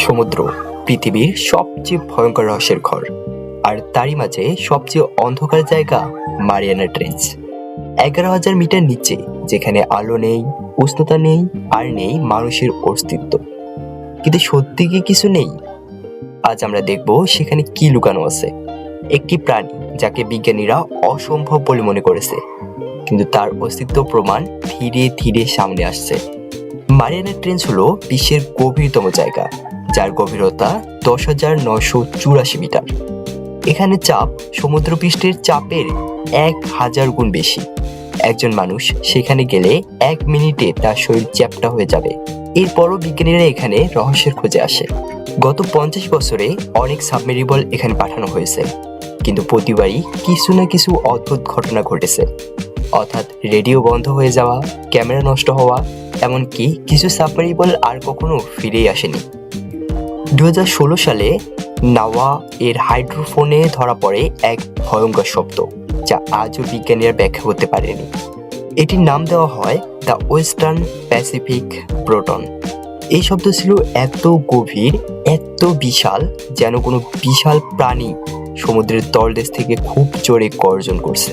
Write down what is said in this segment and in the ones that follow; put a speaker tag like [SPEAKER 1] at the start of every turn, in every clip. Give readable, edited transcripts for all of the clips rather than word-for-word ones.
[SPEAKER 1] সমুদ্র পৃথিবীর সবচেয়ে ভয়ঙ্কর রহস্যের ঘর, আর তারই মাঝে সবচেয়ে অন্ধকার জায়গা মারিয়ানা ট্রেঞ্চ। 11,000 মিটার নিচে, যেখানে আলো নেই, উষ্ণতা নেই, আর নেই মানুষের অস্তিত্ব। কিন্তু সত্যি কি কিছু নেই? আজ আমরা দেখব সেখানে কি লুকানো আছে। একটি প্রাণী যাকে বিজ্ঞানীরা অসম্ভব বলে মনে করেছে, কিন্তু তার অস্তিত্ব প্রমাণ ধীরে ধীরে সামনে আসছে। মারিয়ানা ট্রেঞ্চ হলো বিশ্বের গভীরতম জায়গা, যার গভীরতা 10,984 মিটার। এখানে চাপ সমুদ্রপৃষ্ঠের চাপের 1,000 গুণ বেশি। একজন মানুষ সেখানে গেলে 1 মিনিটে তার শরীর চ্যাপ্টা হয়ে যাবে। এরপরও বিজ্ঞানীরা এখানে রহস্যের খোঁজে আসে। গত 50 বছরে অনেক সাবমেরিবল এখানে পাঠানো হয়েছে, কিন্তু প্রতিবারই কিছু না কিছু অদ্ভুত ঘটনা ঘটেছে। অর্থাৎ রেডিও বন্ধ হয়ে যাওয়া, ক্যামেরা নষ্ট হওয়া, এমনকি কিছু সাবমেরিবল আর কখনো ফিরেই আসেনি। 2016 সালে নাওয়া এর হাইড্রোফোনে ধরা পড়ে এক ভয়ঙ্কর শব্দ, যা আজও বিজ্ঞানীরা ব্যাখ্যা করতে পারেনি। এটির নাম দেওয়া হয় দ্য ওয়েস্টার্ন প্যাসিফিক প্রোটন। এই শব্দ ছিল এত গভীর, এত বিশাল, যেন কোনো বিশাল প্রাণী সমুদ্রের তলদেশ থেকে খুব জোরে গর্জন করছে।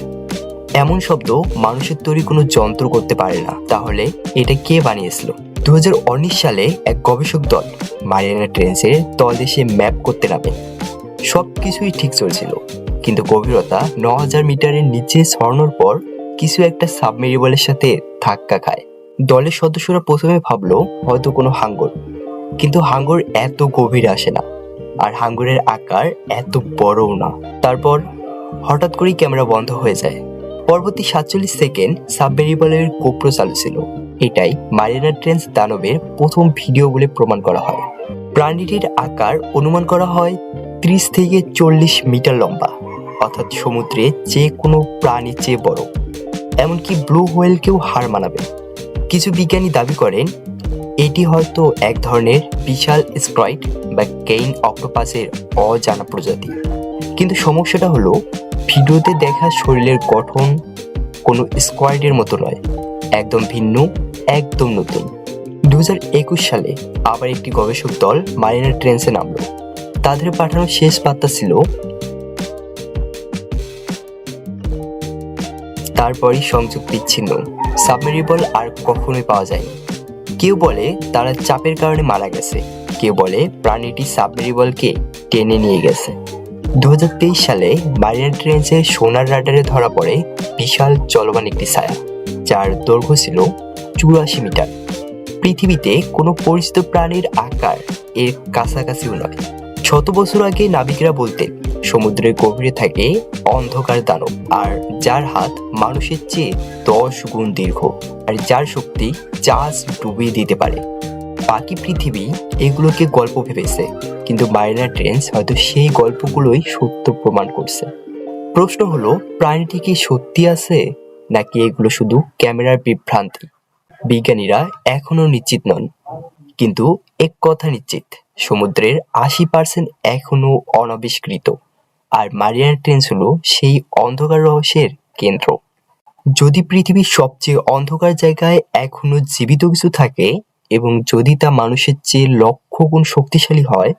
[SPEAKER 1] এমন শব্দ মানুষের তৈরি কোনো যন্ত্র করতে পারে না। তাহলে এটা কে বানিয়েছিল? 2019 সালে এক গবেষক দল মারিয়ানা ট্রেঞ্চের তলদেশে ম্যাপ করতে নামে। সবকিছুই ঠিক চলছিল, কিন্তু গভীরতা 9,000 মিটারের নিচে সরানোর পর কিছু একটা সাবমেরিবলের সাথে ধাক্কা খায়। দলের সদস্যরা প্রথমে ভাবলো হয়তো কোনো হাঙ্গর, কিন্তু হাঙ্গর এত গভীরে আসে না, আর হাঙ্গরের আকার এত বড়ও না। তারপর হঠাৎ করেই ক্যামেরা বন্ধ হয়ে যায়। পরবর্তী 47 সেকেন্ড সাবমেরিবলের গোপ্রো চালু ছিল। এটাই মারিয়ানা ট্রেঞ্চ দানবের প্রথম ভিডিও বলে প্রমাণ করা হয়। প্রাণীটির আকার অনুমান করা হয় 30 থেকে 40 মিটার লম্বা, অর্থাৎ সমুদ্রে যে কোনো প্রাণীর চেয়ে বড়। এমনকি ব্লু হোয়েলকেও হার মানাবে। কিছু বিজ্ঞানী দাবি করেন এটি হয়তো এক ধরনের বিশাল স্প্রাইট বা কেইন অক্টোপাসের অজানা প্রজাতি। কিন্তু সমস্যাটা হলো, ভিডিওতে দেখা শরীরের গঠন কোনো স্কোয়াডের মতো নয়, একদম ভিন্ন, একদম নতুন। 2021 সালে আবার একটি গবেষক দল মারিয়ানা ট্রেঞ্চে নামলো। তাদের পাঠানো শেষ বার্তা ছিল, তারপরই সংযোগ বিচ্ছিন্ন। সাবমেরিবল আর কখনোই পাওয়া যায়নি। কেউ বলে তারা চাপের কারণে মারা গেছে, কেউ বলে প্রাণীটি সাবমেরিবলকে টেনে নিয়ে গেছে। 2023 সালে মারিয়ানা ট্রেঞ্চের সোনার রাডারে ধরা পড়ে বিশাল চলমান একটি ছায়া, যার দৈর্ঘ্য ছিল 84 মিটার। পৃথিবীতে কোনো পরিচিত প্রাণীর আকার এর কাছাকাছিও নয়। 100 বছর আগে নাবিকরা বলতেন সমুদ্রের গভীরে থাকে অন্ধকার দানব, আর যার হাত মানুষের চেয়ে 10 গুণ দীর্ঘ, আর যার শক্তি জাহাজ ডুবিয়ে দিতে পারে। বাকি পৃথিবী এগুলোকে গল্প ভেবেছে, কিন্তু মারিয়ানা ট্রেঞ্চ হয়তো সেই গল্পগুলোই সত্য প্রমাণ করছে। প্রশ্ন হলো, প্রাণীটি কি সত্যি আছে, নাকি এগুলো শুধু ক্যামেরার বিভ্রান্তি? বিজ্ঞানীরা এখনো নিশ্চিত নন, কিন্তু এক কথা নিশ্চিত, সমুদ্রের 80% এখনো অনাবিষ্কৃত, আর মারিয়ানা ট্রেঞ্চ হলো সেই অন্ধকার রহস্যের কেন্দ্র। যদি পৃথিবীর সবচেয়ে অন্ধকার জায়গায় এখনো জীবিত কিছু থাকে, এবং যদি তা মানুষের চেয়ে লক্ষ গুণ শক্তিশালী হয়,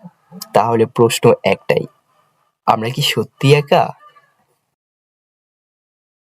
[SPEAKER 1] তাহলে প্রশ্ন একটাই, আমরা কি সত্যি একা,